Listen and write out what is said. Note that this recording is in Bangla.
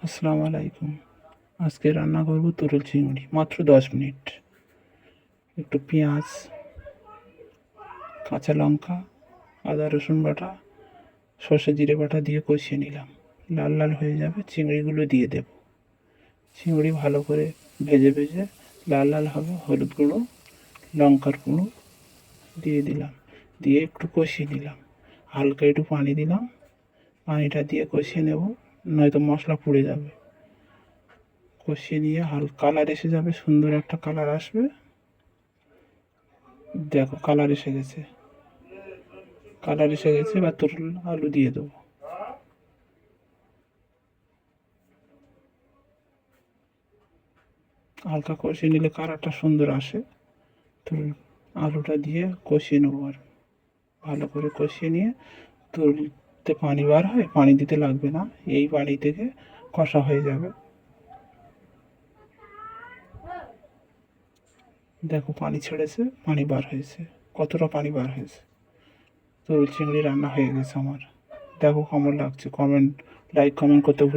আসসালামু আলাইকুম। আজকে রান্না করব তরুল চিংড়ি, মাত্র 10 মিনিট। একটু পেঁয়াজ, কাঁচা লঙ্কা, আদা রসুন বাটা, সর্ষে জিরে বাটা দিয়ে কষিয়ে নিলাম। লাল লাল হয়ে যাবে, চিংড়িগুলো দিয়ে দেব। চিংড়ি ভালো করে ভেজে ভেজে লাল লাল হবে, হলুদ গুঁড়ো, লঙ্কার গুঁড়ো দিয়ে দিলাম। দিয়ে একটু কষিয়ে নিলাম। হালকা একটু পানি দিলাম, পানিটা দিয়ে কষিয়ে নেব, নয়তো মশলা পুড়ে যাবে। কষিয়ে নিয়ে হালকা কালার এসে যাবে, সুন্দর একটা কালার আসবে। দেখো কালার এসে গেছে, এবার তরুল আলু দিয়ে দেবো। হালকা কষিয়ে নিলে কালারটা সুন্দর আসে। তরুল আলুটা দিয়ে কষিয়ে নেবো, আর ভালো করে কষিয়ে নিয়ে তরুলতে পানি বার হয়, পানি দিতে লাগবে না, এই পানি থেকে কষা হয়ে যাবে। দেখো পানি ছেড়েছে, পানি বার হয়েছে, কতটা পানি বার হয়েছে। তরুল চিংড়ি রান্না হয়ে গেছে আমার। দেখো কেমন লাগছে, লাইক কমেন্ট করতে ভুল